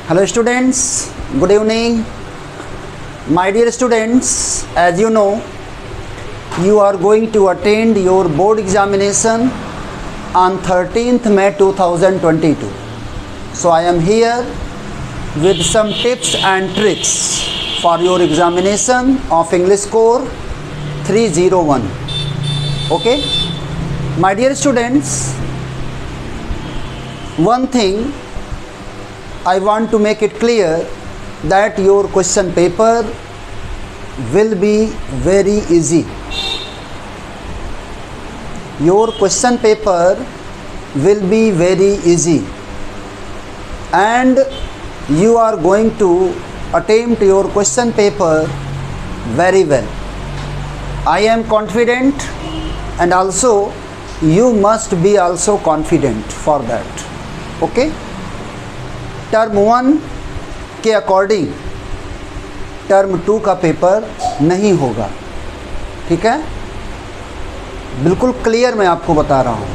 Hello students, good evening. My dear students, as you know, you are going to attend your board examination on 13th May 2022. So I am here with some tips and tricks for your examination of English Core 301. Okay? My dear students, one thing I want to make it clear that your question paper will be very easy. Your question paper will be very easy and you are going to attempt your question paper very well. I am confident and also you must be also confident for that. Okay? Term 1 के according term 2 का paper नहीं होगा, ठीक है? बिल्कुल clear मैं आपको बता रहा हूँ।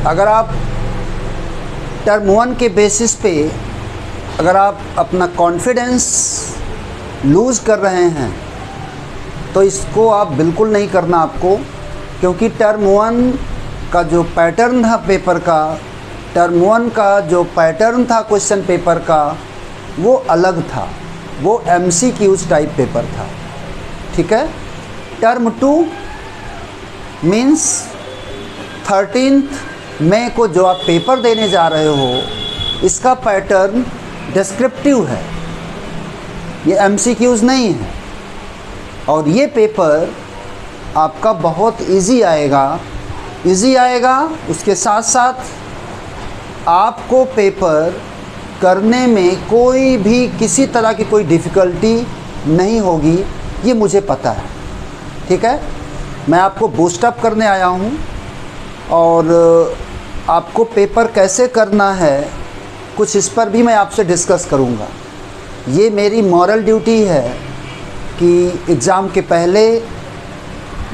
अगर आप टर्म 1 के बेसिस पे अगर आप अपना कॉन्फिडेंस लूज़ कर रहे हैं तो इसको आप बिल्कुल नहीं करना आपको, क्योंकि टर्म 1 का जो पैटर्न था पेपर का, टर्म 1 का जो पैटर्न था क्वेश्चन पेपर का वो अलग था, वो MCQs टाइप पेपर था, ठीक है? टर्म 2 मीन्स 13th मई को जो आप पेपर देने जा रहे हो इसका पैटर्न डिस्क्रिप्टिव है, ये MCQs नहीं है और ये पेपर आपका बहुत इजी आएगा। उसके साथ साथ आपको पेपर करने में कोई भी किसी तरह की कोई डिफ़िकल्टी नहीं होगी, ये मुझे पता है, ठीक है? मैं आपको बूस्टअप करने आया हूँ और आपको पेपर कैसे करना है कुछ इस पर भी मैं आपसे डिस्कस करूँगा। ये मेरी मॉरल ड्यूटी है कि एग्ज़ाम के पहले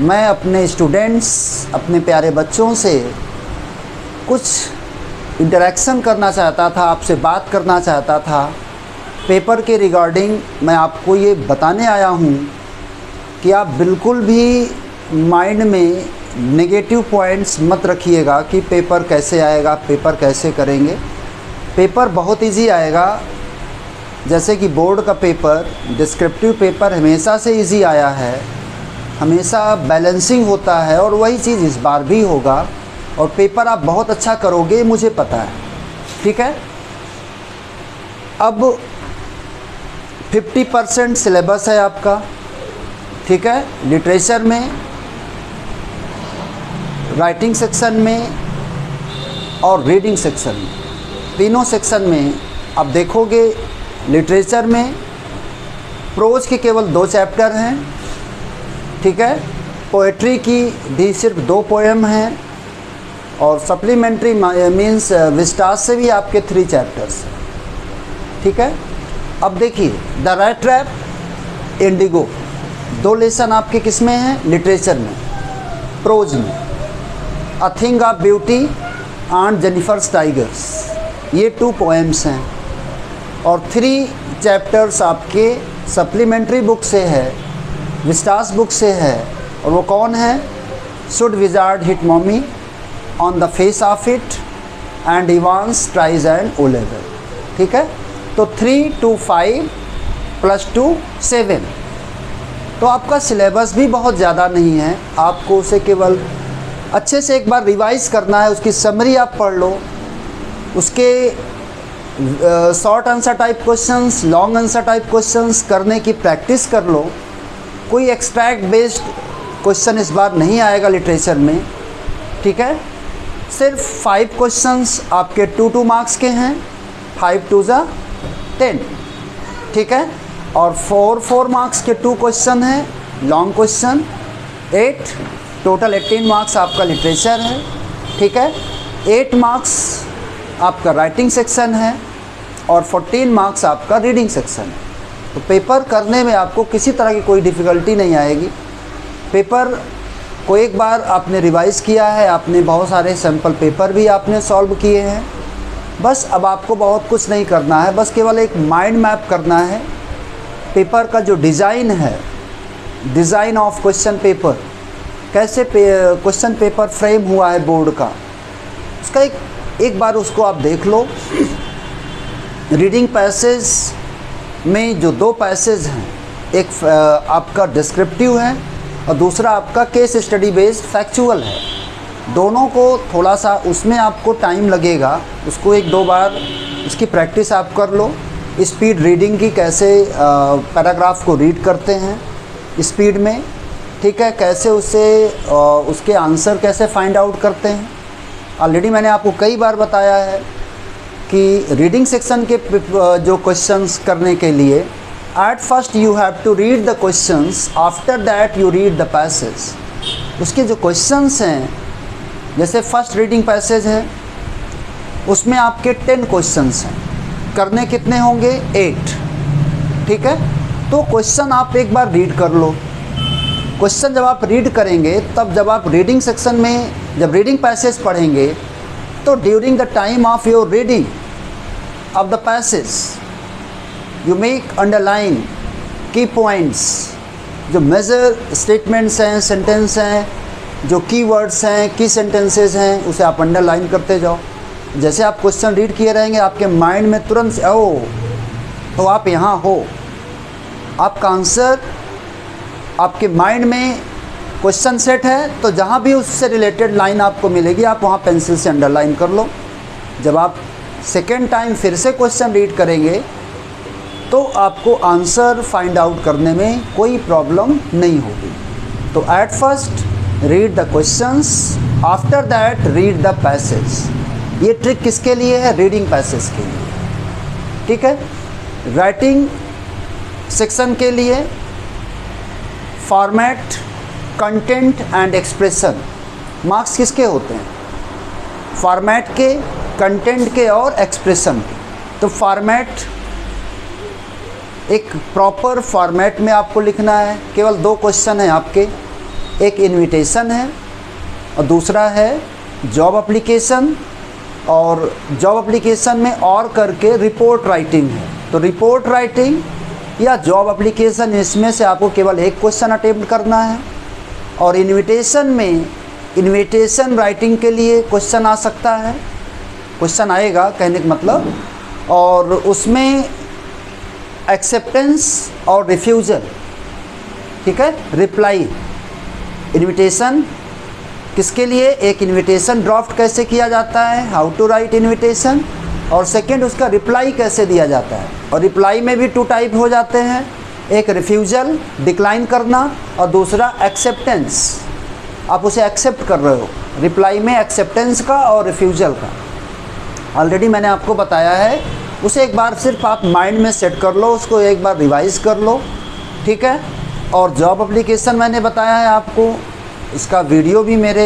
मैं अपने स्टूडेंट्स, अपने प्यारे बच्चों से कुछ इंटरेक्शन करना चाहता था, आपसे बात करना चाहता था। पेपर के रिगार्डिंग मैं आपको ये बताने आया हूँ कि आप बिल्कुल भी माइंड में नेगेटिव पॉइंट्स मत रखिएगा कि पेपर कैसे आएगा, पेपर कैसे करेंगे। पेपर बहुत इजी आएगा, जैसे कि बोर्ड का पेपर, डिस्क्रिप्टिव पेपर हमेशा से इजी आया है, हमेशा बैलेंसिंग होता है और वही चीज़ इस बार भी होगा और पेपर आप बहुत अच्छा करोगे, मुझे पता है, ठीक है? अब 50% सिलेबस है आपका, ठीक है? लिटरेचर में, राइटिंग सेक्शन में और रीडिंग सेक्शन में, तीनों सेक्शन में आप देखोगे। लिटरेचर में प्रोज के केवल 2 चैप्टर हैं, ठीक है? पोएट्री की भी सिर्फ 2 पोएम हैं और सप्लीमेंट्री मीन्स विस्टास से भी आपके 3 चैप्टर्स हैं, ठीक है? अब देखिए, the rat trap, Indigo, 2 lesson आपके किस में हैं? लिटरेचर में, प्रोज में। अ thing of beauty and Jennifer's tigers, ये 2 पोएम्स हैं और 3 चैप्टर्स आपके सप्लीमेंट्री बुक से है, विस्टास बुक से है। और वो कौन है? Should wizard hit mommy, on the face of it and Evans tries and O level, ठीक है? तो 3 to 5 + 2 7। तो आपका सिलेबस भी बहुत ज़्यादा नहीं है, आपको उसे केवल अच्छे से एक बार रिवाइज़ करना है। उसकी समरी आप पढ़ लो, उसके short answer type questions, long answer type questions करने की प्रैक्टिस कर लो। कोई एक्सट्रैक्ट बेस्ड क्वेश्चन इस बार नहीं आएगा लिटरेचर में, ठीक है? सिर्फ 5 क्वेश्चंस आपके 2 मार्क्स के हैं, 5 2 10, ठीक है? और 4 मार्क्स के 2 क्वेश्चन हैं, लॉन्ग क्वेश्चन 8, टोटल 18 मार्क्स आपका लिटरेचर है, ठीक है? 8 मार्क्स आपका राइटिंग सेक्शन है और 14 मार्क्स आपका रीडिंग सेक्शन है। तो पेपर करने में आपको किसी तरह की कोई डिफ़िकल्टी नहीं आएगी। पेपर को एक बार आपने रिवाइज़ किया है, आपने बहुत सारे सैम्पल पेपर भी आपने सॉल्व किए हैं, बस अब आपको बहुत कुछ नहीं करना है, बस केवल एक माइंड मैप करना है। पेपर का जो डिज़ाइन है, डिज़ाइन ऑफ क्वेश्चन पेपर, कैसे क्वेश्चन पेपर फ्रेम हुआ है बोर्ड का, उसका एक बार उसको आप देख लो। रीडिंग पैसेज में जो 2 पैसेज हैं, एक आपका डिस्क्रिप्टिव है और दूसरा आपका केस स्टडी बेस्ड फैक्चुअल है। दोनों को थोड़ा सा उसमें आपको टाइम लगेगा, उसको 1-2 बार उसकी प्रैक्टिस आप कर लो। स्पीड रीडिंग की, कैसे पैराग्राफ को रीड करते हैं स्पीड में, ठीक है, कैसे उसके आंसर कैसे फाइंड आउट करते हैं। ऑलरेडी मैंने आपको कई बार बताया है कि रीडिंग सेक्शन के जो क्वेश्चंस करने के लिए at first you have to read the questions, after that you read the passage. उसके जो क्वेश्चंस हैं, जैसे फर्स्ट रीडिंग पैसेज है, उसमें आपके 10 क्वेश्चंस हैं, करने कितने होंगे? 8, ठीक है। तो क्वेश्चन आप एक बार रीड कर लो। क्वेश्चन जब आप रीड करेंगे, तब जब आप रीडिंग सेक्शन में जब रीडिंग पैसेज पढ़ेंगे, तो during the time of your reading of the passage you make underline की पॉइंट्स, जो मेजर स्टेटमेंट्स हैं, सेंटेंस हैं, जो कीवर्ड्स हैं, की सेंटेंसेस हैं, उसे आप अंडरलाइन करते जाओ। जैसे आप क्वेश्चन रीड किए रहेंगे, आपके माइंड में तुरंत तो आप यहाँ हो, आपका आंसर आपके माइंड में क्वेश्चन सेट है, तो जहाँ भी उससे रिलेटेड लाइन आपको मिलेगी, आप वहाँ पेंसिल से अंडरलाइन कर लो। जब आप सेकेंड टाइम फिर से क्वेश्चन रीड करेंगे, तो आपको आंसर फाइंड आउट करने में कोई प्रॉब्लम नहीं होगी। तो at first read the questions, after that read the passage. ये ट्रिक किसके लिए है? रीडिंग पैसेज के लिए, ठीक है। राइटिंग सेक्शन के लिए format, content and expression marks किसके होते हैं? फॉर्मेट के, कंटेंट के और एक्सप्रेशन के। तो फॉर्मेट, एक प्रॉपर फॉर्मेट में आपको लिखना है। केवल 2 क्वेश्चन हैं आपके, एक इनविटेशन है और दूसरा है जॉब एप्लीकेशन। और जॉब एप्लीकेशन में और करके रिपोर्ट राइटिंग है। तो रिपोर्ट राइटिंग या जॉब एप्लीकेशन, इसमें से आपको केवल एक क्वेश्चन अटेम्प्ट करना है। और इनविटेशन में, इनविटेशन राइटिंग के लिए क्वेश्चन आ सकता है, क्वेश्चन आएगा कहने का मतलब, और उसमें एक्सेप्टेंस और रिफ्यूज़ल, ठीक है, रिप्लाई। इनविटेशन किसके लिए? एक इनविटेशन ड्राफ्ट कैसे किया जाता है, हाउ टू राइट इनविटेशन, और सेकंड उसका रिप्लाई कैसे दिया जाता है। और रिप्लाई में भी 2 टाइप हो जाते हैं, एक रिफ्यूज़ल, डिक्लाइन करना, और दूसरा एक्सेप्टेंस, आप उसे एक्सेप्ट कर रहे हो। रिप्लाई में एक्सेप्टेंस का और रिफ्यूज़ल का ऑलरेडी मैंने आपको बताया है। उसे एक बार सिर्फ आप माइंड में सेट कर लो, उसको एक बार रिवाइज़ कर लो, ठीक है। और जॉब एप्लीकेशन मैंने बताया है आपको, इसका वीडियो भी मेरे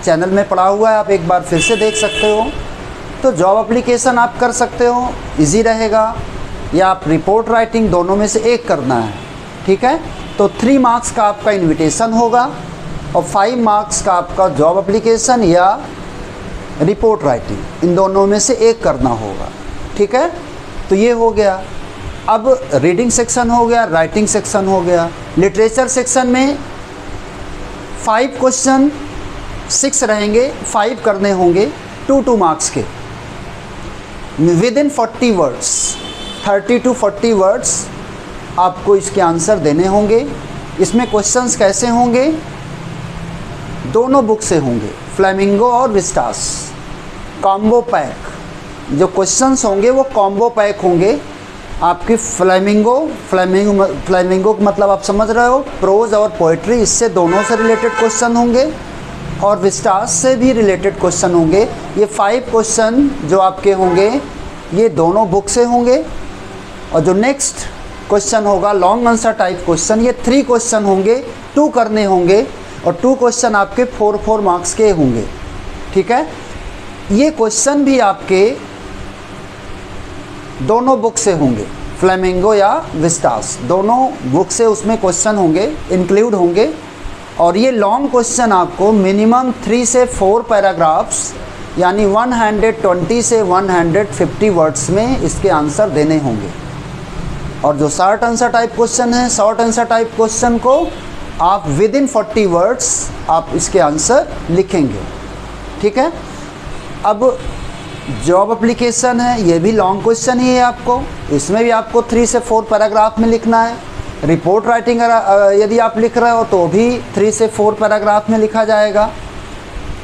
चैनल में पड़ा हुआ है, आप एक बार फिर से देख सकते हो। तो जॉब एप्लीकेशन आप कर सकते हो, इजी रहेगा, या आप रिपोर्ट राइटिंग, दोनों में से एक करना है, ठीक है। तो 3 मार्क्स का आपका इनविटेशन होगा और 5 मार्क्स का आपका जॉब एप्लीकेशन या रिपोर्ट राइटिंग, इन दोनों में से एक करना होगा, ठीक है। तो ये हो गया। अब रीडिंग सेक्शन हो गया, राइटिंग सेक्शन हो गया। लिटरेचर सेक्शन में 5 क्वेश्चन 6 रहेंगे, 5 करने होंगे 2 मार्क्स के, with in 40 words, 30 to 40 words आपको इसके आंसर देने होंगे। इसमें क्वेश्चंस कैसे होंगे? दोनों बुक से होंगे, फ्लेमिंगो और विस्टास, कॉम्बो पैक। जो क्वेश्चंस होंगे वो कॉम्बो पैक होंगे आपकी। फ्लेमिंगो मतलब आप समझ रहे हो, प्रोज और पोएट्री, इससे दोनों से रिलेटेड क्वेश्चन होंगे, और विस्टास से भी रिलेटेड क्वेश्चन होंगे। ये 5 क्वेश्चन जो आपके होंगे, ये दोनों बुक से होंगे। और जो नेक्स्ट क्वेश्चन होगा, लॉन्ग आंसर टाइप क्वेश्चन, ये 3 क्वेश्चन होंगे, 2 करने होंगे, और 2 क्वेश्चन आपके 4 मार्क्स के होंगे, ठीक है। ये क्वेश्चन भी आपके दोनों बुक से होंगे, फ्लेमिंगो या विस्टास, दोनों बुक से उसमें क्वेश्चन होंगे, इंक्लूड होंगे। और ये लॉन्ग क्वेश्चन आपको मिनिमम 3 से 4 पैराग्राफ्स यानी 120 से 150 वर्ड्स में इसके आंसर देने होंगे। और जो शॉर्ट आंसर टाइप क्वेश्चन है, शॉर्ट आंसर टाइप क्वेश्चन को आप विद इन 40 वर्ड्स आप इसके आंसर लिखेंगे। ठीक है। अब जॉब एप्लीकेशन है, ये भी लॉन्ग क्वेश्चन ही है आपको, इसमें भी आपको 3 से 4 पैराग्राफ में लिखना है। रिपोर्ट राइटिंग यदि आप लिख रहे हो तो भी 3 से 4 पैराग्राफ में लिखा जाएगा।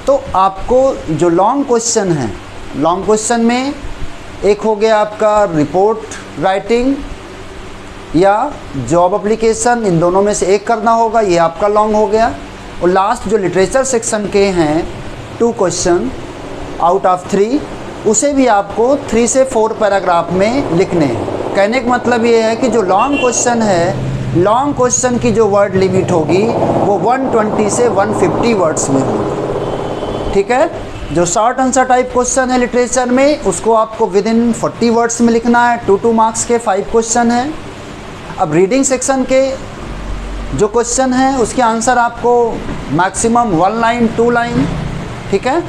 तो आपको जो लॉन्ग क्वेश्चन है, लॉन्ग क्वेश्चन में एक हो गया आपका रिपोर्ट राइटिंग या जॉब एप्लीकेशन, इन दोनों में से एक करना होगा, ये आपका लॉन्ग हो गया। और लास्ट जो लिटरेचर सेक्शन के हैं 2 क्वेश्चन आउट ऑफ 3, उसे भी आपको 3 से 4 पैराग्राफ में लिखने हैं। कहने का मतलब ये है कि जो लॉन्ग क्वेश्चन है, लॉन्ग क्वेश्चन की जो वर्ड लिमिट होगी वो 120 से 150 वर्ड्स में होगी। ठीक है। जो शॉर्ट आंसर टाइप क्वेश्चन है लिटरेचर में, उसको आपको विद इन 40 वर्ड्स में लिखना है। 2 मार्क्स के 5 क्वेश्चन हैं। अब रीडिंग सेक्शन के जो क्वेश्चन हैं उसके आंसर आपको मैक्सिमम 1 लाइन 2 लाइन, ठीक है,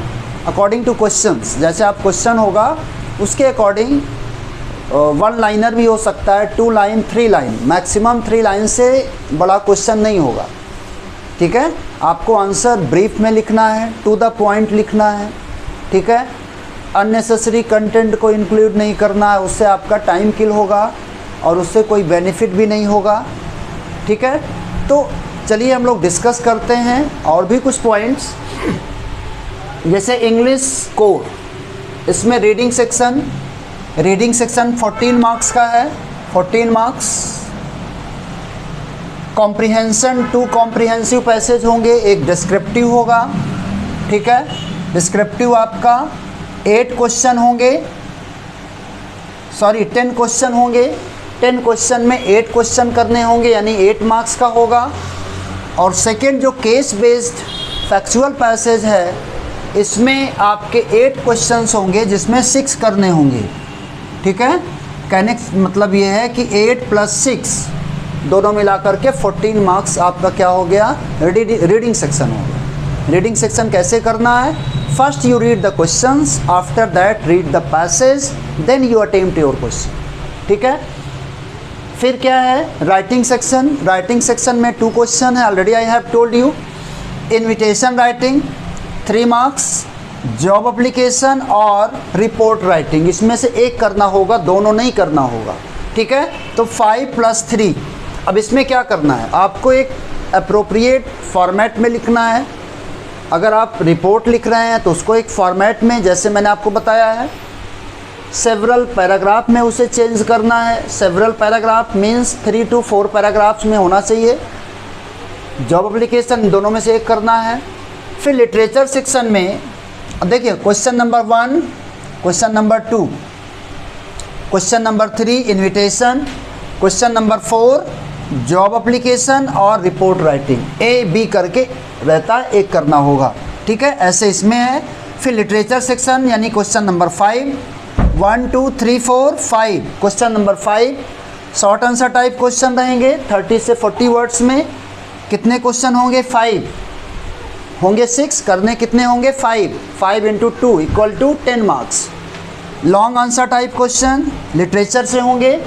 अकॉर्डिंग टू क्वेश्चंस, जैसे आप क्वेश्चन होगा उसके अकॉर्डिंग 1 लाइनर भी हो सकता है, 2 लाइन 3 लाइन, मैक्सिमम 3 लाइन से बड़ा क्वेश्चन नहीं होगा। ठीक है। आपको आंसर ब्रीफ में लिखना है, टू द पॉइंट लिखना है। ठीक है। अननेसेसरी कंटेंट को इंक्लूड नहीं करना है, उससे आपका टाइम किल होगा और उससे कोई बेनिफिट भी नहीं होगा। ठीक है। तो चलिए हम लोग डिस्कस करते हैं और भी कुछ पॉइंट्स, जैसे इंग्लिश कोर, इसमें रीडिंग सेक्शन 14 मार्क्स का है, 14 मार्क्स। कॉम्प्रिहेंशन 2 कॉम्प्रिहेंसिव पैसेज होंगे, एक डिस्क्रिप्टिव होगा। ठीक है। डिस्क्रिप्टिव आपका 8 क्वेश्चन होंगे, 10 क्वेश्चन होंगे। 10 क्वेश्चन में 8 क्वेश्चन करने होंगे, यानी 8 मार्क्स का होगा। और सेकंड जो केस बेस्ड फैक्चुअल पैसेज है, इसमें आपके 8 क्वेश्चंस होंगे जिसमें 6 करने होंगे। ठीक है। कहने का मतलब ये है कि 8 + 6 दोनों मिलाकर के 14 मार्क्स आपका क्या हो गया, रीडिंग सेक्शन हो गया। रीडिंग सेक्शन कैसे करना है? First you read the questions, after that read the passage, then you attempt your question. ठीक है। फिर क्या है राइटिंग सेक्शन। राइटिंग सेक्शन में 2 क्वेश्चन है, already I have told you. Invitation writing 3 marks, job application और रिपोर्ट राइटिंग, इसमें से एक करना होगा, दोनों नहीं करना होगा। ठीक है। तो 5 + 3। अब इसमें क्या करना है, आपको एक अप्रोप्रिएट फॉर्मेट में लिखना है। अगर आप रिपोर्ट लिख रहे हैं तो उसको एक फॉर्मेट में, जैसे मैंने आपको बताया है, सेवरल पैराग्राफ में उसे चेंज करना है। Several paragraph means 3 to 4 paragraphs में होना चाहिए। जॉब एप्लीकेशन दोनों में से एक करना है। फिर लिटरेचर सेक्शन में देखिए question number 1, question number 2, question number 3 invitation, question number 4 job application और रिपोर्ट राइटिंग, A-B करके रहता है, एक करना होगा। ठीक है। ऐसे इसमें है। फिर लिटरेचर सेक्शन यानी question number 5, 1 2 3 4 5, question number 5 short answer type question रहेंगे 30 से 40 वर्ड्स में। कितने क्वेश्चन होंगे? 5 होंगे, 6 करने कितने होंगे? 5 × 2 = 10 marks. Long answer type question literature से होंगे।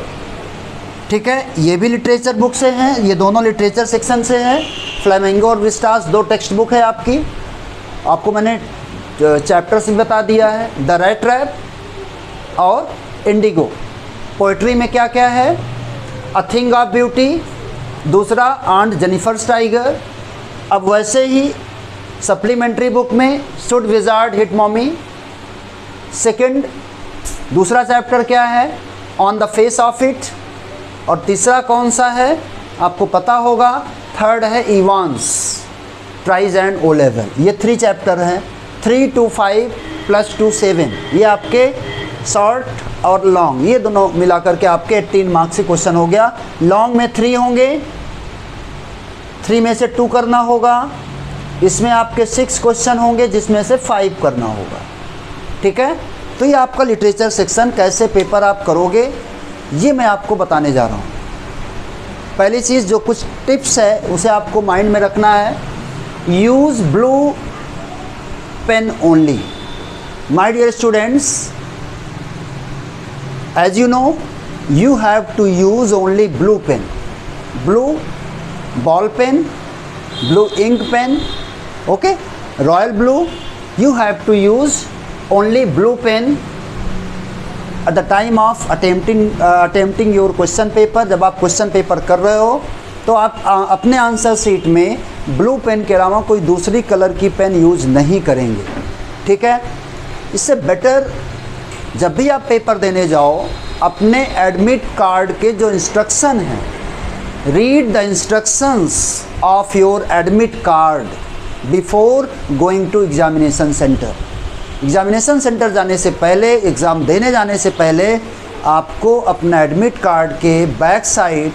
ठीक है। ये भी लिटरेचर बुक से हैं, ये दोनों लिटरेचर सेक्शन से हैं। फ्लेमिंगो और विस्टास 2 टेक्स्ट बुक है आपकी, आपको मैंने चैप्टर से बता दिया है। द रेड ट्रैप और इंडिगो। पोइट्री में क्या क्या है? अ थिंग ऑफ ब्यूटी, दूसरा आंट जेनिफर्स टाइगर। अब वैसे ही सप्लीमेंट्री बुक में should wizard hit mommy, second दूसरा चैप्टर क्या है? On the face of it. और तीसरा कौन सा है आपको पता होगा, थर्ड है Evans, tries and O level. ये 3 चैप्टर हैं, 3 to 5 + 2 7। ये आपके शॉर्ट और लॉन्ग, ये दोनों मिलाकर के आपके 18 मार्क्स से क्वेश्चन हो गया। लॉन्ग में 3 होंगे, 3 में से 2 करना होगा। इसमें आपके 6 क्वेश्चन होंगे जिसमें से 5 करना होगा। ठीक है। तो ये आपका लिटरेचर सेक्शन कैसे पेपर आप करोगे ये मैं आपको बताने जा रहा हूँ। पहली चीज़ जो कुछ टिप्स है उसे आपको माइंड में रखना है। Use blue pen only. My dear students, as you know, you have to use only blue pen, blue ball pen, blue ink pen, okay, royal blue. You have to use only blue pen at the time of attempting your question paper. जब आप question paper कर रहे हो तो आप अपने answer sheet में blue pen के अलावा कोई दूसरी कलर की पेन यूज़ नहीं करेंगे, ठीक है। इससे बेटर जब भी आप पेपर देने जाओ, अपने एडमिट कार्ड के जो इंस्ट्रक्शन हैं, read the instructions of your admit card before going to examination centre. Examination centre जाने से पहले, एग्ज़ाम देने जाने से पहले आपको अपना एडमिट कार्ड के बैक साइड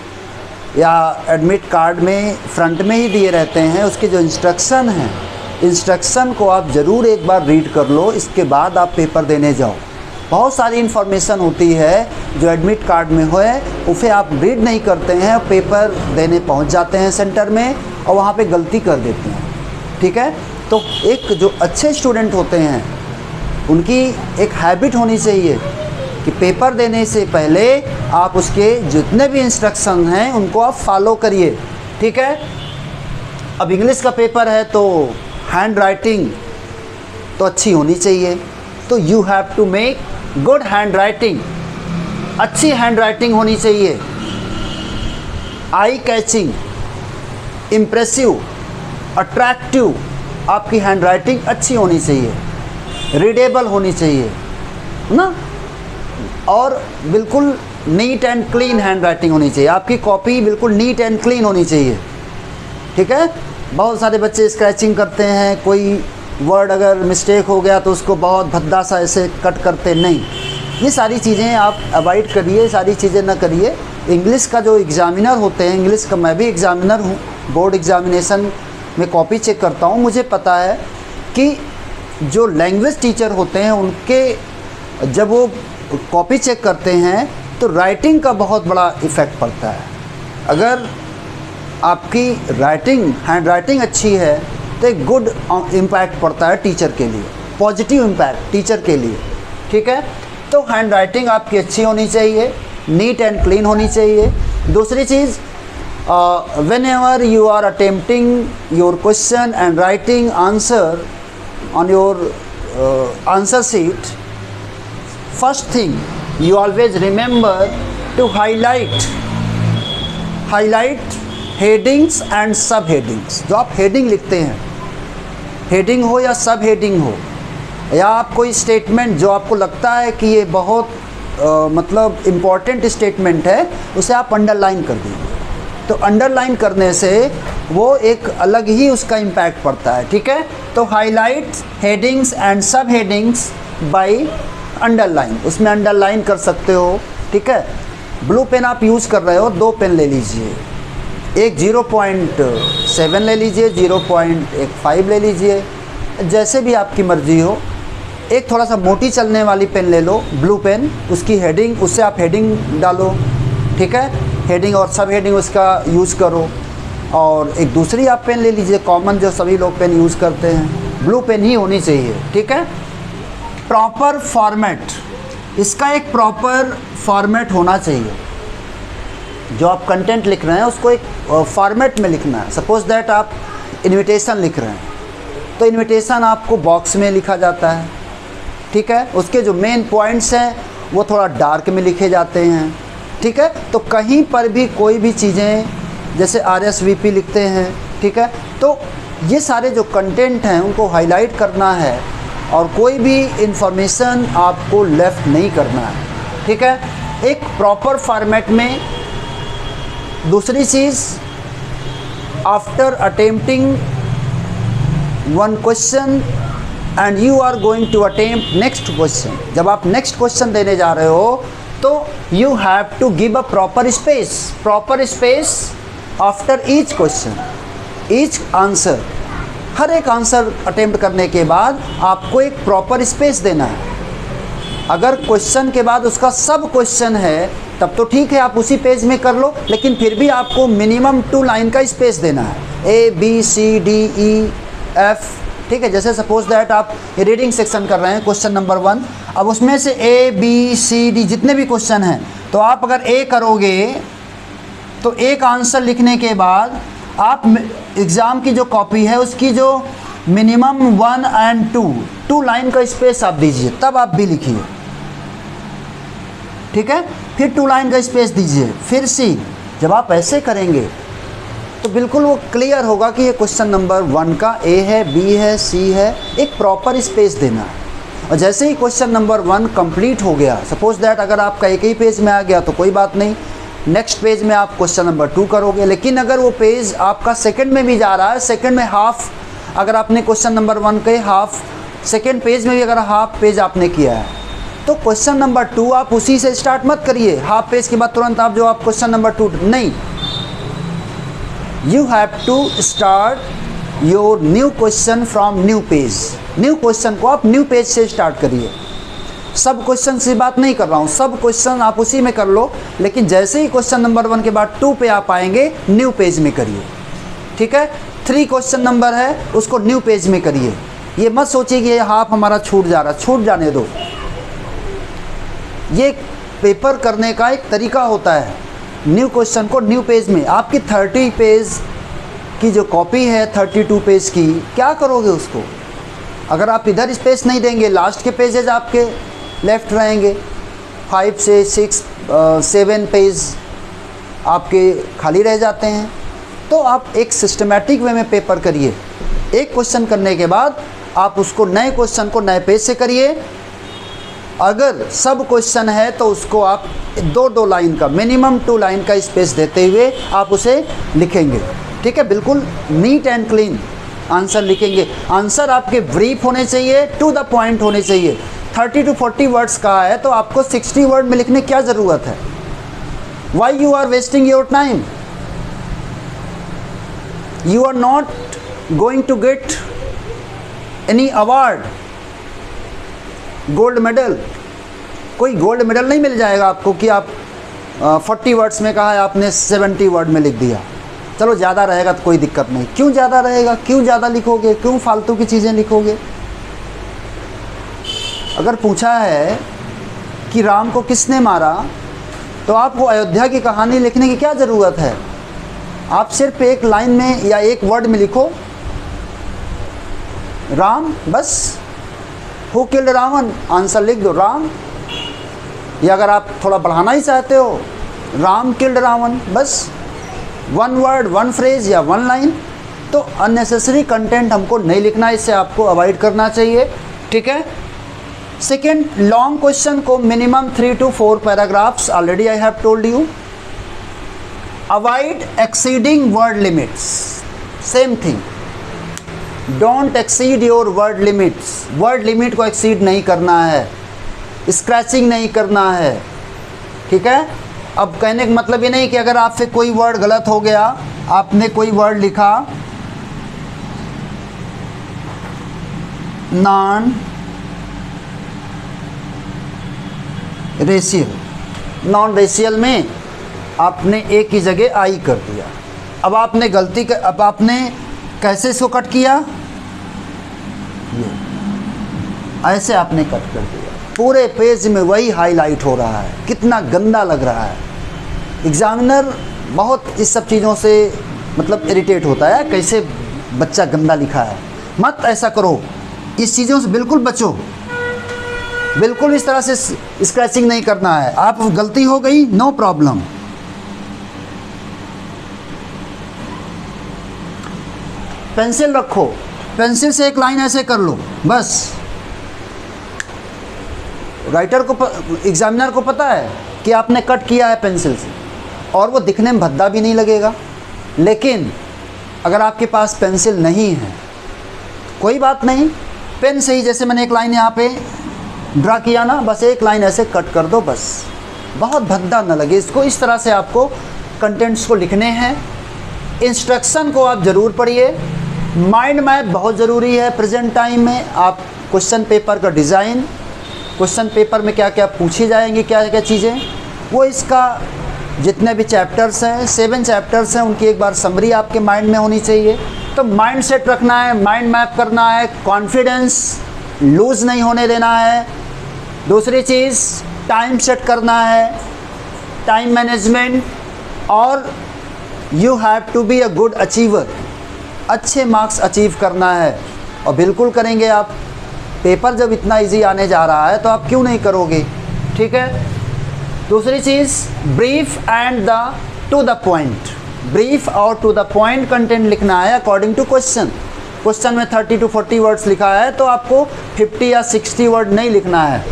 या एडमिट कार्ड में फ्रंट में ही दिए रहते हैं, उसके जो इंस्ट्रक्शन हैं, इंस्ट्रक्शन को आप ज़रूर एक बार रीड कर लो, इसके बाद आप पेपर देने जाओ। बहुत सारी इन्फॉर्मेशन होती है जो एडमिट कार्ड में है, उसे आप रीड नहीं करते हैं, पेपर देने पहुंच जाते हैं सेंटर में और वहां पे गलती कर देते हैं, ठीक है। तो एक जो अच्छे स्टूडेंट होते हैं उनकी एक हैबिट होनी चाहिए कि पेपर देने से पहले आप उसके जितने भी इंस्ट्रक्शन हैं उनको आप फॉलो करिए, ठीक है। अब इंग्लिश का पेपर है तो हैंड राइटिंग तो अच्छी होनी चाहिए, तो you have to make good handwriting, अच्छी हैंड राइटिंग होनी चाहिए, आई कैचिंग, इम्प्रेसिव, अट्रैक्टिव, आपकी हैंड राइटिंग अच्छी होनी चाहिए, रीडेबल होनी चाहिए ना, और बिल्कुल neat and clean handwriting होनी चाहिए, आपकी कॉपी बिल्कुल नीट एंड क्लीन होनी चाहिए, ठीक है। बहुत सारे बच्चे स्क्रैचिंग करते हैं, कोई वर्ड अगर मिस्टेक हो गया तो उसको बहुत भद्दा सा ऐसे कट करते, नहीं, ये सारी चीज़ें आप अवॉइड करिए, सारी चीज़ें ना करिए। इंग्लिश का जो एग्ज़ामिनर होते हैं, इंग्लिश का मैं भी एग्ज़ामिनर हूँ, बोर्ड एग्ज़ामिनेशन में कॉपी चेक करता हूँ, मुझे पता है कि जो लैंग्वेज टीचर होते हैं उनके जब वो कॉपी चेक करते हैं तो राइटिंग का बहुत बड़ा इफ़ेक्ट पड़ता है। अगर आपकी राइटिंग, हैंड राइटिंग अच्छी है तो एक गुड इम्पैक्ट पड़ता है टीचर के लिए, पॉजिटिव इम्पैक्ट टीचर के लिए, ठीक है। तो हैंड राइटिंग आपकी अच्छी होनी चाहिए, नीट एंड क्लीन होनी चाहिए। दूसरी चीज़, whenever you are attempting your question and writing answer on your answer sheet, first thing you always remember to highlight headings and sub headings। जो आप heading लिखते हैं, heading हो या सब heading हो, या आप कोई स्टेटमेंट जो आपको लगता है कि ये बहुत मतलब इम्पॉर्टेंट स्टेटमेंट है, उसे आप अंडरलाइन कर दीजिए। तो अंडरलाइन करने से वो एक अलग ही उसका इम्पैक्ट पड़ता है, ठीक है। तो हाईलाइट हेडिंग्स एंड सब हेडिंग्स बाय अंडरलाइन, उसमें अंडरलाइन कर सकते हो, ठीक है। ब्लू पेन आप यूज़ कर रहे हो, 2 पेन ले लीजिए, एक 0.7 ले लीजिए, 0.15 ले लीजिए, जैसे भी आपकी मर्ज़ी हो। एक थोड़ा सा मोटी चलने वाली पेन ले लो, ब्लू पेन, उसकी हेडिंग, उससे आप हेडिंग डालो, ठीक है, हेडिंग और सब हेडिंग उसका यूज़ करो। और एक दूसरी आप पेन ले लीजिए, कॉमन जो सभी लोग पेन यूज़ करते हैं, ब्लू पेन ही होनी चाहिए, ठीक है। प्रॉपर फॉर्मेट, इसका एक प्रॉपर फॉर्मेट होना चाहिए। जो आप कंटेंट लिख रहे हैं उसको एक फॉर्मेट में लिखना है। सपोज़ दैट आप इन्विटेशन लिख रहे हैं तो इन्विटेशन आपको बॉक्स में लिखा जाता है, ठीक है। उसके जो मेन पॉइंट्स हैं वो थोड़ा डार्क में लिखे जाते हैं, ठीक है। तो कहीं पर भी कोई भी चीज़ें जैसे RSVP लिखते हैं, ठीक है, तो ये सारे जो कंटेंट हैं उनको हाईलाइट करना है और कोई भी इंफॉर्मेशन आपको लेफ़्ट नहीं करना है, ठीक है, एक प्रॉपर फॉर्मेट में। दूसरी चीज़, after attempting one question and you are going to attempt next question, जब आप नेक्स्ट क्वेश्चन देने जा रहे हो तो you have to give a proper space after each question, each answer. हर एक आंसर अटेम्प्ट करने के बाद आपको एक प्रॉपर स्पेस देना है। अगर क्वेश्चन के बाद उसका सब क्वेश्चन है तब तो ठीक है, आप उसी पेज में कर लो, लेकिन फिर भी आपको मिनिमम 2 लाइन का स्पेस देना है। A B C D E F ठीक है। जैसे सपोज दैट आप रीडिंग सेक्शन कर रहे हैं, क्वेश्चन नंबर 1, अब उसमें से ए बी सी डी जितने भी क्वेश्चन हैं, तो आप अगर ए करोगे तो एक आंसर लिखने के बाद आप एग्ज़ाम की जो कॉपी है उसकी जो मिनिमम 1 और 2 लाइन का स्पेस आप दीजिए, तब आप भी लिखिए, ठीक है। फिर 2 लाइन का स्पेस दीजिए, फिर सी। जब आप ऐसे करेंगे तो बिल्कुल वो क्लियर होगा कि ये क्वेश्चन नंबर 1 का ए है, बी है, सी है, एक प्रॉपर स्पेस देना है। और जैसे ही क्वेश्चन नंबर 1 कंप्लीट हो गया, सपोज दैट अगर आपका एक ही पेज में आ गया तो कोई बात नहीं, नेक्स्ट पेज में आप क्वेश्चन नंबर 2 करोगे। लेकिन अगर वो पेज आपका सेकंड में भी जा रहा है, सेकंड में हाफ, अगर आपने क्वेश्चन नंबर 1 के हाफ, सेकंड पेज में भी अगर हाफ पेज आपने किया है, तो क्वेश्चन नंबर 2 आप उसी से स्टार्ट मत करिए, हाफ पेज के बाद तुरंत आप जो आप क्वेश्चन नंबर 2 नहीं, you have to start your new question from new page. New question को आप न्यू पेज से स्टार्ट करिए। सब क्वेश्चन से बात नहीं कर रहा हूँ, सब क्वेश्चन आप उसी में कर लो, लेकिन जैसे ही क्वेश्चन नंबर 1 के बाद 2 पे आप आएंगे, न्यू पेज में करिए, ठीक है। 3 क्वेश्चन नंबर है उसको न्यू पेज में करिए। ये मत सोचिए कि ये हाफ हमारा छूट जा रहा, छूट जाने दो। ये पेपर करने का एक तरीका होता है, न्यू क्वेश्चन को न्यू पेज में। आपकी 30 पेज की जो कॉपी है, 32 पेज की, क्या करोगे उसको? अगर आप इधर स्पेस नहीं देंगे, लास्ट के पेजेज आपके लेफ्ट रहेंगे, 5 से 6 7 पेज आपके खाली रह जाते हैं। तो आप एक सिस्टमेटिक वे में पेपर करिए। एक क्वेश्चन करने के बाद आप उसको नए क्वेश्चन को नए पेज से करिए। अगर सब क्वेश्चन है तो उसको आप 2 लाइन का, मिनिमम 2 लाइन का स्पेस देते हुए आप उसे लिखेंगे, ठीक है। बिल्कुल नीट एंड क्लीन आंसर लिखेंगे। आंसर आपके ब्रीफ होने चाहिए, टू द पॉइंट होने चाहिए। 30 to 40 वर्ड्स का है तो आपको 60 वर्ड में लिखने की क्या ज़रूरत है? Why you are wasting your time? You are not going to get any award, gold medal. कोई गोल्ड मेडल नहीं मिल जाएगा आपको कि आप 40 वर्ड्स में कहा है आपने 70 वर्ड में लिख दिया। चलो ज़्यादा रहेगा तो कोई दिक्कत नहीं। क्यों ज़्यादा रहेगा? क्यों ज़्यादा लिखोगे? क्यों फालतू की चीज़ें लिखोगे? अगर पूछा है कि राम को किसने मारा, तो आपको अयोध्या की कहानी लिखने की क्या ज़रूरत है? आप सिर्फ एक लाइन में या एक वर्ड में लिखो राम, बस। हु किल्ड रावण, आंसर लिख दो राम। या अगर आप थोड़ा बढ़ाना ही चाहते हो, राम किल्ड रावण, बस 1 वर्ड, 1 फ्रेज या 1 लाइन। तो अननेसेसरी कंटेंट हमको नहीं लिखना, इससे आपको अवॉइड करना चाहिए, ठीक है। सेकेंड, लॉन्ग क्वेश्चन को minimum 3 to 4 paragraphs, already I have told you. Avoid exceeding word limits, same thing, don't exceed your word limits. Word limit को एक्सीड नहीं करना है, स्क्रैचिंग नहीं करना है, ठीक है। अब कहने का मतलब ये नहीं कि अगर आपसे कोई वर्ड गलत हो गया, आपने कोई वर्ड लिखा नॉन रेशियल, नॉन रेशियल में आपने एक ही जगह आई कर दिया। अब आपने गलती कर, अब आपने कैसे इसको कट किया? ये ऐसे आपने कट कर दिया, पूरे पेज में वही हाईलाइट हो रहा है, कितना गंदा लग रहा है। एग्जामिनर बहुत इस सब चीज़ों से मतलब इरिटेट होता है, कैसे बच्चा गंदा लिखा है। मत ऐसा करो, इस चीज़ों से बिल्कुल बचो, बिल्कुल इस तरह से स्क्रैचिंग नहीं करना है। आप गलती हो गई, नो प्रॉब्लम, पेंसिल रखो, पेंसिल से एक लाइन ऐसे कर लो, बस। राइटर को, एग्जामिनर को पता है कि आपने कट किया है पेंसिल से, और वो दिखने में भद्दा भी नहीं लगेगा। लेकिन अगर आपके पास पेंसिल नहीं है, कोई बात नहीं, पेन से ही, जैसे मैंने एक लाइन यहाँ पे ड्रा किया ना, बस एक लाइन ऐसे कट कर दो, बस। बहुत भद्दा न लगे इसको। इस तरह से आपको कंटेंट्स को लिखने हैं। इंस्ट्रक्शन को आप ज़रूर पढ़िए। माइंड मैप बहुत ज़रूरी है प्रेजेंट टाइम में। आप क्वेश्चन पेपर का डिज़ाइन, क्वेश्चन पेपर में क्या क्या पूछी जाएंगी, क्या क्या चीज़ें, वो इसका जितने भी चैप्टर्स हैं, 7 चैप्टर्स हैं, उनकी एक बार समरी आपके माइंड में होनी चाहिए। तो माइंड सेट रखना है, माइंड मैप करना है, कॉन्फिडेंस लूज़ नहीं होने देना है। दूसरी चीज़ टाइम सेट करना है, टाइम मैनेजमेंट, और you have to be a good achiever, अच्छे मार्क्स अचीव करना है और बिल्कुल करेंगे आप। पेपर जब इतना इजी आने जा रहा है तो आप क्यों नहीं करोगे, ठीक है। दूसरी चीज़ brief and the to the point, brief और टू द पॉइंट कंटेंट लिखना है अकॉर्डिंग टू क्वेश्चन। क्वेश्चन में 30 to 40 वर्ड्स लिखा है तो आपको 50 या 60 वर्ड नहीं लिखना है।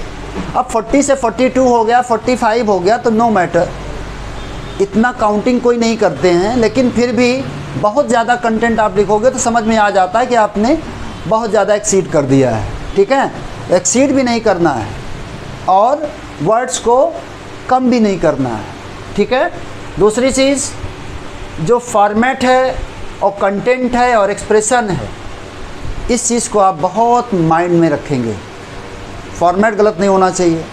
अब 40 से 42 हो गया, 45 हो गया तो नो मैटर, इतना काउंटिंग कोई नहीं करते हैं, लेकिन फिर भी बहुत ज़्यादा कंटेंट आप लिखोगे तो समझ में आ जाता है कि आपने बहुत ज़्यादा एक्सीड कर दिया है, ठीक है। एक्सीड भी नहीं करना है और वर्ड्स को कम भी नहीं करना है, ठीक है। दूसरी चीज़ जो फॉर्मेट है और कंटेंट है और एक्सप्रेशन है, इस चीज़ को आप बहुत माइंड में रखेंगे। फॉर्मेट गलत नहीं होना चाहिए,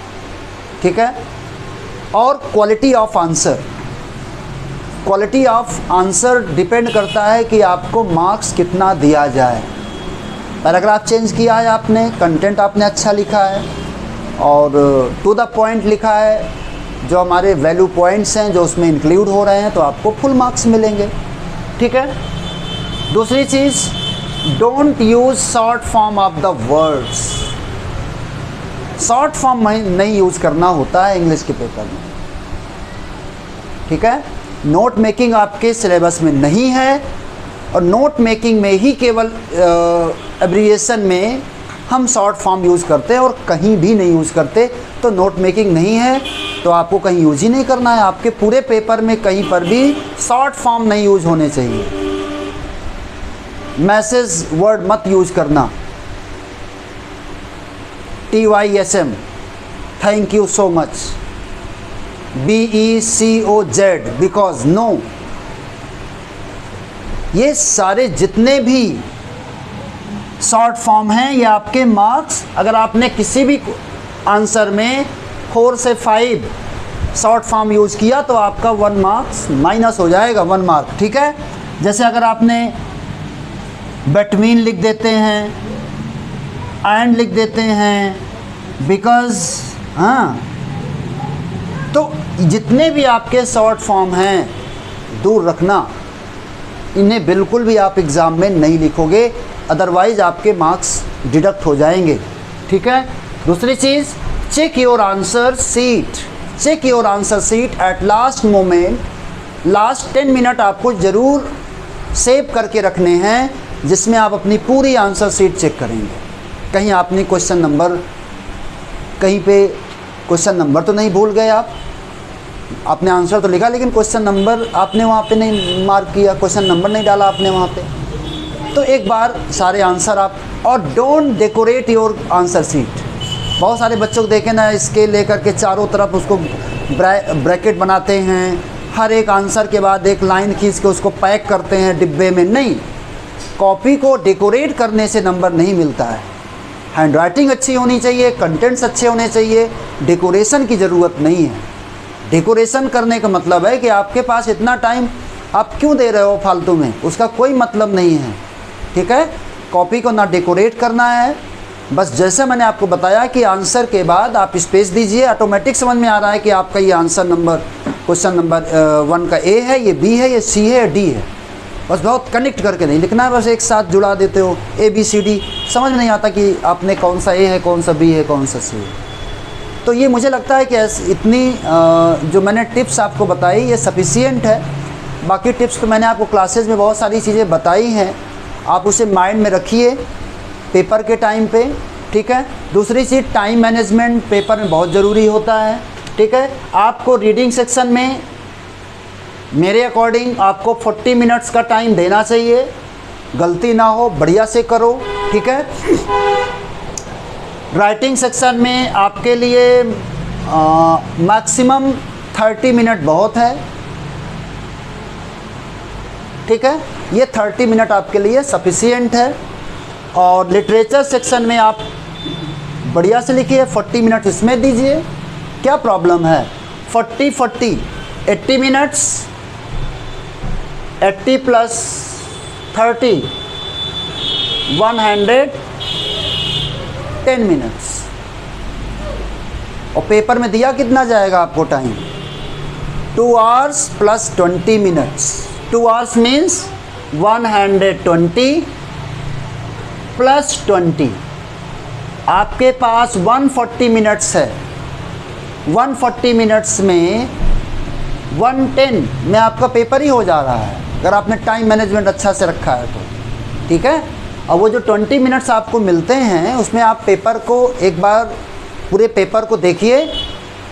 ठीक है। और quality of answer, quality of answer depend करता है कि आपको मार्क्स कितना दिया जाए। पैराग्राफ चेंज किया है आपने, कंटेंट आपने अच्छा लिखा है और टू द पॉइंट लिखा है, जो हमारे वैल्यू पॉइंट्स हैं जो उसमें इंक्लूड हो रहे हैं, तो आपको फुल मार्क्स मिलेंगे, ठीक है। दूसरी चीज़ don't use short form of the words, short form नहीं यूज़ करना होता है इंग्लिश के पेपर में, ठीक है। नोट मेकिंग आपके सिलेबस में नहीं है और नोट मेकिंग में ही केवल एब्रिविएशन में हम शॉर्ट फॉर्म यूज़ करते हैं और कहीं भी नहीं यूज़ करते, तो नोट मेकिंग नहीं है तो आपको कहीं यूज़ ही नहीं करना है। आपके पूरे पेपर में कहीं पर भी शॉर्ट फॉर्म नहीं यूज़ होने चाहिए। मैसेज वर्ड मत यूज़ करना, TYSM, thank you so much, BECOZ, because, no, ये सारे जितने भी शॉर्ट फॉर्म हैं ये आपके मार्क्स, अगर आपने किसी भी आंसर में 4 से 5 शॉर्ट फॉर्म यूज़ किया तो आपका 1 मार्क्स माइनस हो जाएगा, 1 मार्क, ठीक है। जैसे अगर आपने बिटवीन लिख देते हैं, एंड लिख देते हैं, बिकॉज, हाँ, तो जितने भी आपके शॉर्ट फॉर्म हैं दूर रखना, इन्हें बिल्कुल भी आप एग्ज़ाम में नहीं लिखोगे, अदरवाइज़ आपके मार्क्स डिडक्ट हो जाएंगे, ठीक है। दूसरी चीज़ check your answer sheet, check your answer sheet at last moment, last 10 minute आपको ज़रूर सेव करके रखने हैं, जिसमें आप अपनी पूरी आंसर सीट चेक करेंगे। कहीं आपने क्वेश्चन नंबर, कहीं पे क्वेश्चन नंबर तो नहीं भूल गए आप, आपने आंसर तो लिखा लेकिन क्वेश्चन नंबर आपने वहाँ पे नहीं मार्क किया, क्वेश्चन नंबर नहीं डाला आपने वहाँ पे, तो एक बार सारे आंसर आप, और don't decorate your answer seat. बहुत सारे बच्चों को देखें ना, स्केल लेकर के चारों तरफ उसको ब्रैकेट बनाते हैं, हर एक आंसर के बाद एक लाइन खींच के उसको पैक करते हैं डिब्बे में। नहीं, कॉपी को डेकोरेट करने से नंबर नहीं मिलता है। हैंड राइटिंग अच्छी होनी चाहिए, कंटेंट्स अच्छे होने चाहिए, डेकोरेशन की ज़रूरत नहीं है। डेकोरेशन करने का मतलब है कि आपके पास इतना टाइम आप क्यों दे रहे हो फालतू में, उसका कोई मतलब नहीं है, ठीक है। कॉपी को ना डेकोरेट करना है, बस जैसे मैंने आपको बताया कि आंसर के बाद आप स्पेस दीजिए, ऑटोमेटिक समझ में आ रहा है कि आपका ये आंसर नंबर, क्वेश्चन नंबर 1 का A है, ये B है, ये C है, D है। बस बहुत कनेक्ट करके नहीं लिखना है, बस एक साथ जुड़ा देते हो ABCD, समझ में नहीं आता कि आपने कौन सा A है, कौन सा B है, कौन सा C है। तो ये मुझे लगता है कि इतनी जो मैंने टिप्स आपको बताई ये सफिशिएंट है। बाकी टिप्स तो मैंने आपको क्लासेस में बहुत सारी चीज़ें बताई हैं, आप उसे माइंड में रखिए पेपर के टाइम पे, ठीक है। दूसरी चीज़ टाइम मैनेजमेंट पेपर में बहुत ज़रूरी होता है, ठीक है। आपको रीडिंग सेक्शन में मेरे अकॉर्डिंग आपको 40 मिनट्स का टाइम देना चाहिए, गलती ना हो, बढ़िया से करो, ठीक है। राइटिंग सेक्शन में आपके लिए मैक्सिमम 30 मिनट बहुत है, ठीक है। ये 30 मिनट आपके लिए सफिशिएंट है। और लिटरेचर सेक्शन में आप बढ़िया से लिखिए, 40 मिनट इसमें दीजिए, क्या प्रॉब्लम है। 40 80 मिनट्स, 80 + 30 110 मिनट्स। और पेपर में दिया कितना जाएगा आपको time? 2 hours plus 20 minutes. 2 hours means 120 plus 20, आपके पास 140 मिनट्स है। 140 मिनट्स में 110 में आपका पेपर ही हो जा रहा है, अगर आपने टाइम मैनेजमेंट अच्छा से रखा है तो। ठीक है। अब वो जो 20 मिनट्स आपको मिलते हैं उसमें आप पेपर को एक बार पूरे पेपर को देखिए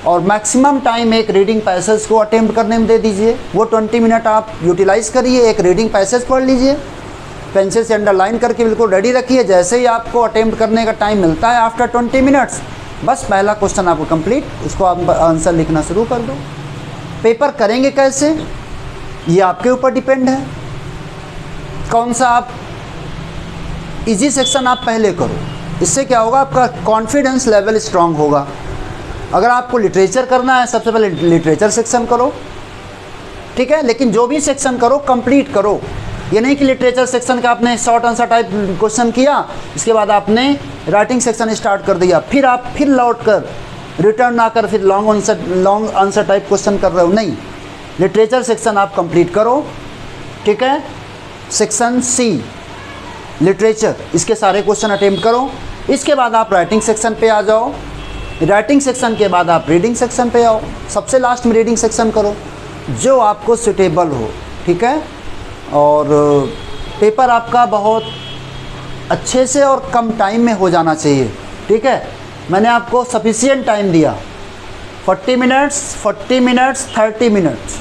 और मैक्सिमम टाइम एक रीडिंग पैसेज को अटेम्प्ट करने में दे दीजिए। वो 20 मिनट आप यूटिलाइज़ करिए, एक रीडिंग पैसेज पढ़ लीजिए, पेंसिल से अंडरलाइन करके बिल्कुल रेडी रखिए। जैसे ही आपको अटेम्प्ट करने का टाइम मिलता है आफ्टर 20 मिनट्स, बस पहला क्वेश्चन आपको कंप्लीट, उसको आप आंसर लिखना शुरू कर दो। पेपर करेंगे कैसे ये आपके ऊपर डिपेंड है। कौन सा आप इजी सेक्शन आप पहले करो, इससे क्या होगा, आपका कॉन्फिडेंस लेवल स्ट्रांग होगा। अगर आपको लिटरेचर करना है सबसे पहले लिटरेचर सेक्शन करो, ठीक है, लेकिन जो भी सेक्शन करो कंप्लीट करो। ये नहीं कि लिटरेचर सेक्शन का आपने शॉर्ट आंसर टाइप क्वेश्चन किया, इसके बाद आपने राइटिंग सेक्शन स्टार्ट कर दिया, फिर आप फिर लौट कर रिटर्न आकर फिर लॉन्ग आंसर टाइप क्वेश्चन कर रहे हो। नहीं, लिटरेचर सेक्शन आप कंप्लीट करो, ठीक है। सेक्शन सी लिटरेचर, इसके सारे क्वेश्चन अटेम्प्ट करो। इसके बाद आप राइटिंग सेक्शन पे आ जाओ। राइटिंग सेक्शन के बाद आप रीडिंग सेक्शन पे आओ। सबसे लास्ट में रीडिंग सेक्शन करो जो आपको सुटेबल हो, ठीक है। और पेपर आपका बहुत अच्छे से और कम टाइम में हो जाना चाहिए, ठीक है। मैंने आपको सफिशिएंट टाइम दिया, 40 मिनट्स, 30 मिनट्स।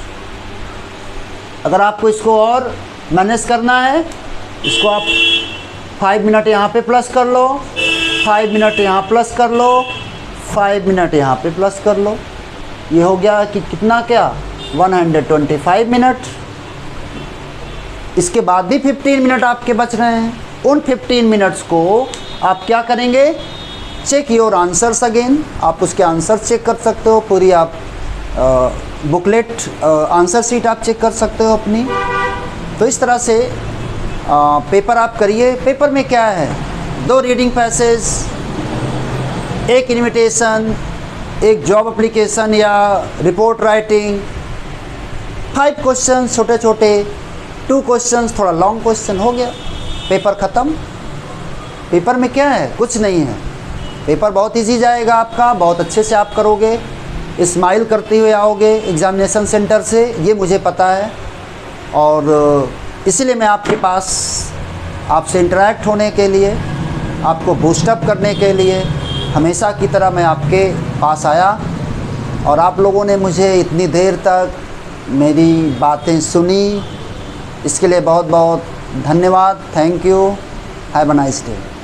अगर आपको इसको और मैनेज करना है, इसको आप 5 मिनट यहाँ पे प्लस कर लो, 5 मिनट यहाँ प्लस कर लो, 5 मिनट यहाँ पे प्लस कर लो। ये हो गया कि कितना, क्या 125 मिनट। इसके बाद भी 15 मिनट आपके बच रहे हैं। उन 15 मिनट्स को आप क्या करेंगे, चेक योर आंसर्स अगेन। आप उसके आंसर चेक कर सकते हो, पूरी आप बुकलेट आंसर शीट आप चेक कर सकते हो अपनी। तो इस तरह से पेपर आप करिए। पेपर में क्या है, 2 reading passage, 1 invitation, 1 job application या रिपोर्ट राइटिंग, 5 क्वेश्चन छोटे छोटे, 2 क्वेश्चन थोड़ा लॉन्ग क्वेश्चन, हो गया, पेपर ख़त्म। पेपर में क्या है, कुछ नहीं है। पेपर बहुत इजी जाएगा आपका, बहुत अच्छे से आप करोगे, स्माइल करते हुए आओगे एग्ज़ामिनेशन सेंटर से, ये मुझे पता है। और इसीलिए मैं आपके पास आपसे इंटरेक्ट होने के लिए, आपको बूस्टअप करने के लिए हमेशा की तरह मैं आपके पास आया। और आप लोगों ने मुझे इतनी देर तक मेरी बातें सुनी, इसके लिए बहुत बहुत धन्यवाद। Thank you. Have a nice day.